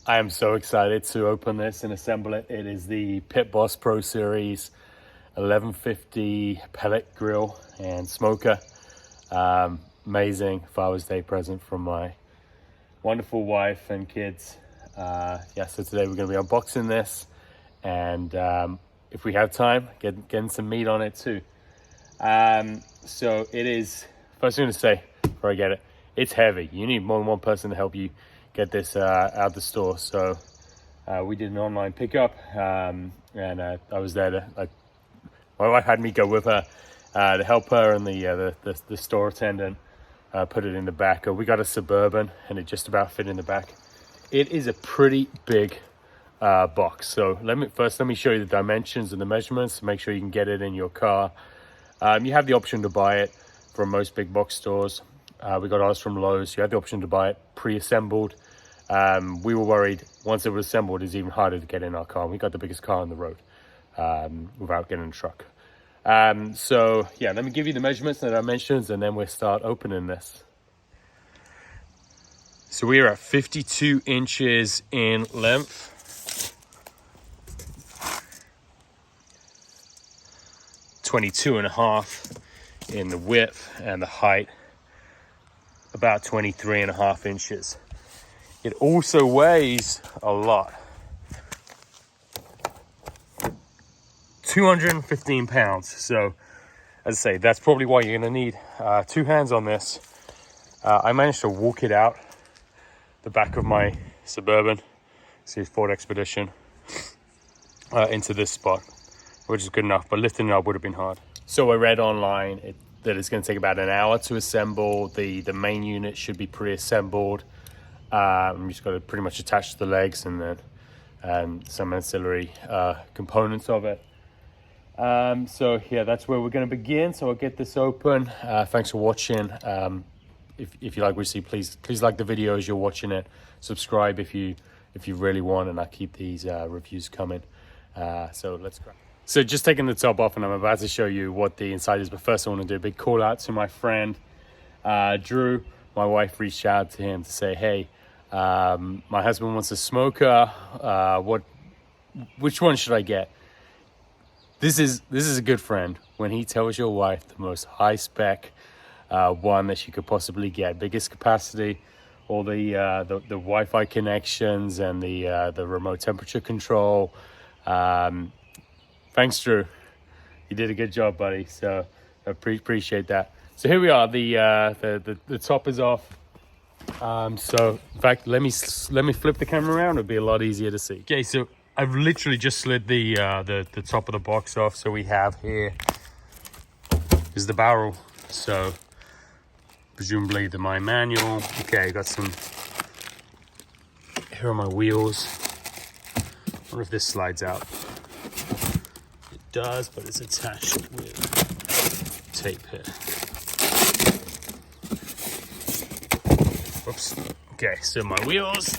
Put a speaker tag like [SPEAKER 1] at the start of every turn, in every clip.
[SPEAKER 1] I am so excited to open this and assemble it. It is the Pit Boss Pro Series 1150 pellet grill and smoker. Amazing Father's Day present from my wonderful wife and kids. So today we're going to be unboxing this, and if we have time, getting some meat on it too. So it is, first thing to say before I get it, it's heavy. You need more than one person to help you get this out the store. So we did an online pickup, and I was there to, my wife had me go with her to help her, and the store attendant put it in the back. We got a Suburban and it just about fit in the back. It is a pretty big box. So let me show you the dimensions and the measurements to make sure you can get it in your car. You have the option to buy it from most big box stores. We got ours from Lowe's. You have the option to buy it pre-assembled. We were worried once it was assembled, it's even harder to get in our car. We got the biggest car on the road without getting a truck. So yeah, let me give you the measurements and the dimensions, and then we'll start opening this. So we are at 52 inches in length. .22.5 in the width, and the height about 23.5 inches. It also weighs a lot, 215 pounds. So as I say, that's probably why you're gonna need two hands on this. I managed to walk it out the back of my Suburban, see Ford Expedition, into this spot, which is good enough, but lifting it up would have been hard. So I read online that it's going to take about an hour to assemble. The main unit should be pre-assembled. You just got to pretty much attach the legs and then some ancillary components of it. So yeah, that's where we're going to begin. So I'll get this open. Thanks for watching. If you like what you see, please like the video as you're watching it. Subscribe if you really want, and I'll keep these reviews coming. So let's go. So just taking the top off, and I'm about to show you what the inside is. But first I want to do a big call out to my friend, Drew. My wife reached out to him to say, hey, my husband wants a smoker. Which one should I get? This is a good friend when he tells your wife the most high spec one that she could possibly get. Biggest capacity, all the Wi-Fi connections, and the remote temperature control. Thanks, Drew. You did a good job, buddy. So I appreciate that. So here we are. The top is off. So in fact, let me flip the camera around. It'll be a lot easier to see. Okay, so I've literally just slid the top of the box off. So we have here is the barrel. So presumably my manual. Okay, got some. Here are my wheels. I wonder if this slides out. Does, but it's attached with tape here. Whoops. Okay, so my wheels.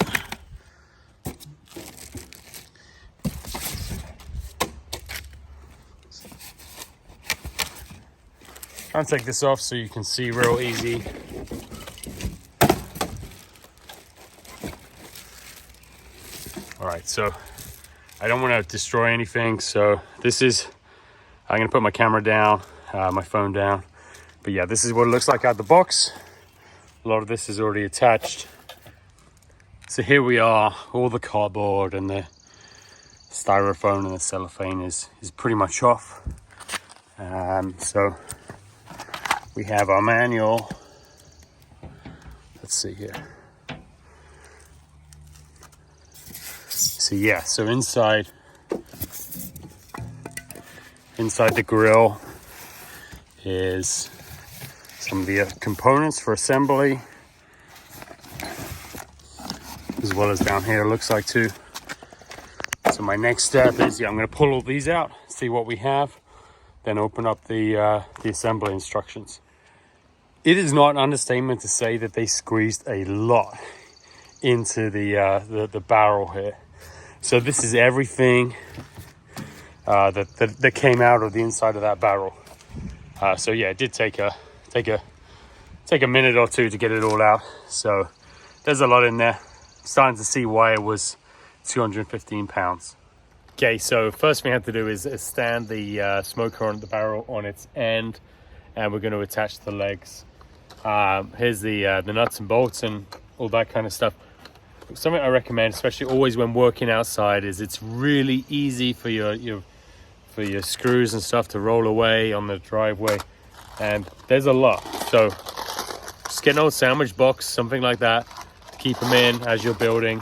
[SPEAKER 1] I'll take this off so you can see real easy. All right, so I don't want to destroy anything, so I'm going to put my camera down, my phone down. But yeah, this is what it looks like out the box. A lot of this is already attached. So here we are. All the cardboard and the styrofoam and the cellophane is pretty much off. So we have our manual. Let's see here. So yeah, so inside the grill is some of the components for assembly, as well as down here it looks like too. So my next step is, I'm going to pull all these out, see what we have, then open up the assembly instructions. It is not an understatement to say that they squeezed a lot into the barrel here. So this is everything that came out of the inside of that barrel. So yeah, it did take a minute or two to get it all out. So there's a lot in there. starting to see why it was 215 pounds. Okay, so first thing I have to do is stand the smoker on the barrel on its end, and we're going to attach the legs. Here's the nuts and bolts and all that kind of stuff. Something I recommend, especially always when working outside, is it's really easy for your screws and stuff to roll away on the driveway, and there's a lot. So just get an old sandwich box, something like that, to keep them in as you're building.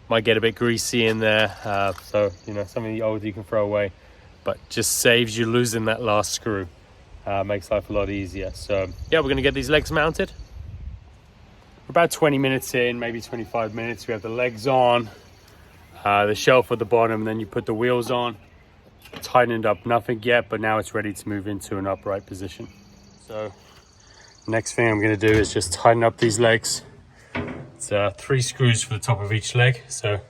[SPEAKER 1] Might get a bit greasy in there, so something old you can throw away, but just saves you losing that last screw. Makes life a lot easier. So yeah, we're gonna get these legs mounted. We're about 20 minutes in, maybe 25 minutes. We have the legs on, the shelf at the bottom, and then you put the wheels on. Tightened up, nothing yet, but now it's ready to move into an upright position. So next thing I'm gonna do is just tighten up these legs. It's 3 screws for the top of each leg, so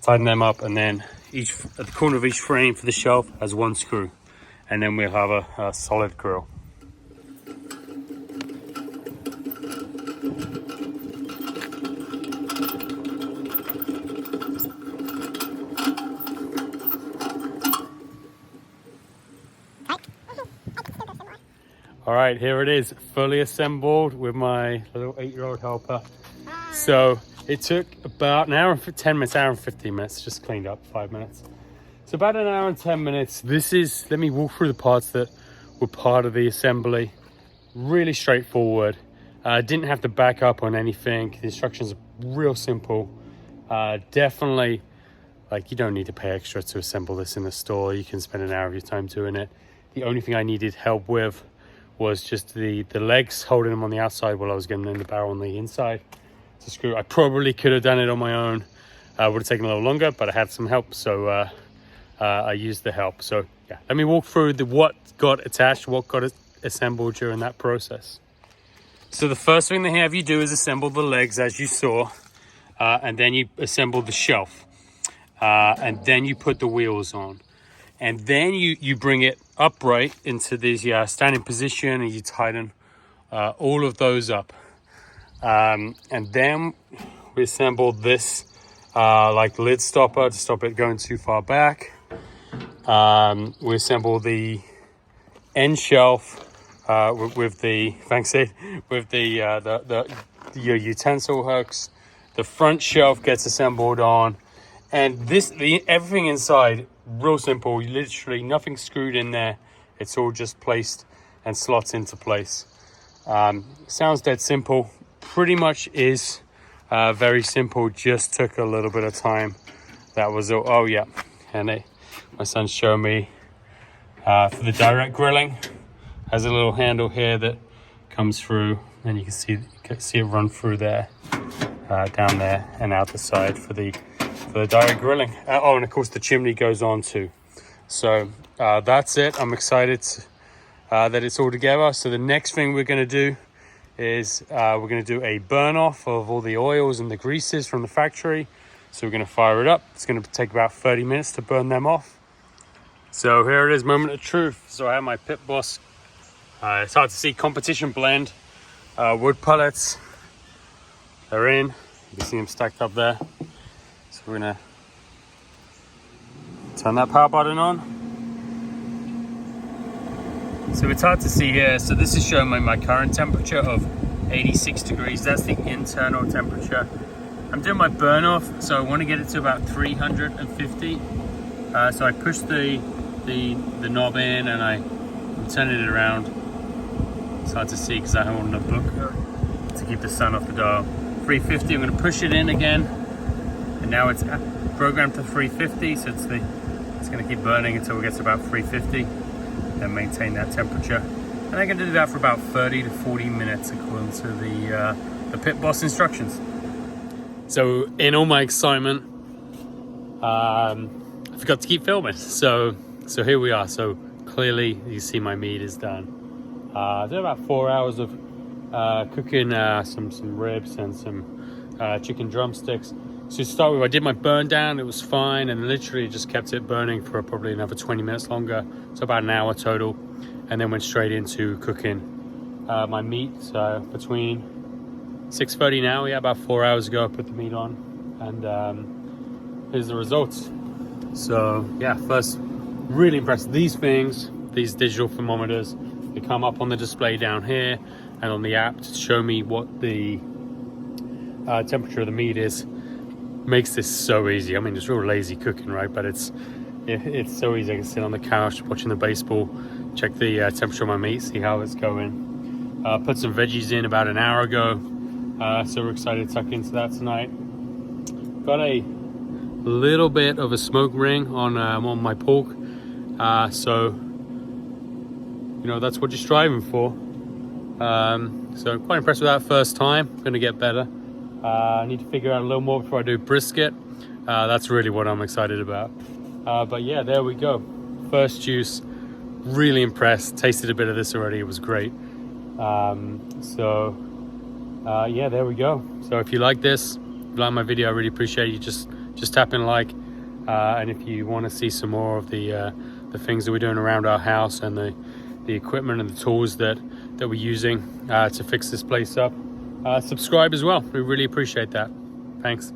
[SPEAKER 1] tighten them up, and then at the corner of each frame for the shelf has 1 screw, and then we'll have a solid grill. All right, here it is, fully assembled with my little 8-year-old helper. So it took about an hour and 10 minutes, hour and 15 minutes, just cleaned up 5 minutes. So about an hour and 10 minutes. Let me walk through the parts that were part of the assembly. Really straightforward. Didn't have to back up on anything. The instructions are real simple. Definitely, you don't need to pay extra to assemble this in the store. You can spend an hour of your time doing it. The only thing I needed help with was just the legs, holding them on the outside while I was getting in the barrel on the inside to screw. I probably could have done it on my own. Would have taken a little longer, but I had some help, so I used the help. So yeah, let me walk through what got attached, what got assembled during that process. So the first thing they have you do is assemble the legs, as you saw, and then you assemble the shelf, and then you put the wheels on. And then you bring it upright into this standing position, and you tighten all of those up. And then we assemble this lid stopper to stop it going too far back. We assemble the end shelf with your utensil hooks. The front shelf gets assembled on, and everything inside, real simple. Literally nothing screwed in there. It's all just placed and slots into place. Sounds dead simple. Pretty much is very simple. Just took a little bit of time. That was all. Oh yeah, and my son's showing me for the direct grilling. Has a little handle here that comes through, and you can see it run through there, down there, and out the side for the direct grilling. And of course the chimney goes on too. So that's it. I'm excited that it's all together. So the next thing we're going to do is we're going to do a burn off of all the oils and the greases from the factory. So we're going to fire it up. It's going to take about 30 minutes to burn them off. So here it is, moment of truth. So I have my Pit Boss, it's hard to see, competition blend wood pellets. They're in. You can see them stacked up there. So we're gonna turn that power button on. So it's hard to see here. So this is showing my current temperature of 86 degrees. That's the internal temperature. I'm doing my burn off, so I want to get it to about 350. So I push the knob in, and I'm turning it around. It's hard to see because I hold a book to keep the sun off the dial. 350. I'm going to push it in again, and now it's programmed to 350. So it's going to keep burning until it gets to about 350, and maintain that temperature. And I'm going to do that for about 30 to 40 minutes according to the Pit Boss instructions. So in all my excitement, I forgot to keep filming. So here we are. So clearly you see my meat is done. I did about 4 hours of cooking some ribs and some chicken drumsticks. So to start with, I did my burn down. It was fine, and literally just kept it burning for probably another 20 minutes longer. So about an hour total, and then went straight into cooking my meat. So between 6:30 now. Yeah, about 4 hours ago I put the meat on, and here's the results. So yeah, first, really impressed. These things, these digital thermometers, they come up on the display down here and on the app to show me what the temperature of the meat is. Makes this so easy. I mean, it's real lazy cooking, right? But it's so easy. I can sit on the couch watching the baseball, check the temperature of my meat, see how it's going. Put some veggies in about an hour ago, so we're excited to tuck into that tonight. Got a little bit of a smoke ring on my pork, so you know, that's what you're striving for. So I'm quite impressed with that first time. Gonna get better. I need to figure out a little more before I do brisket. That's really what I'm excited about. But yeah, there we go. First juice, really impressed. Tasted a bit of this already, it was great. Yeah, there we go. So if you like this, if you like my video, I really appreciate you just tap in like. And if you want to see some more of the things that we're doing around our house and the equipment and the tools that we're using to fix this place up, subscribe as well. We really appreciate that. Thanks.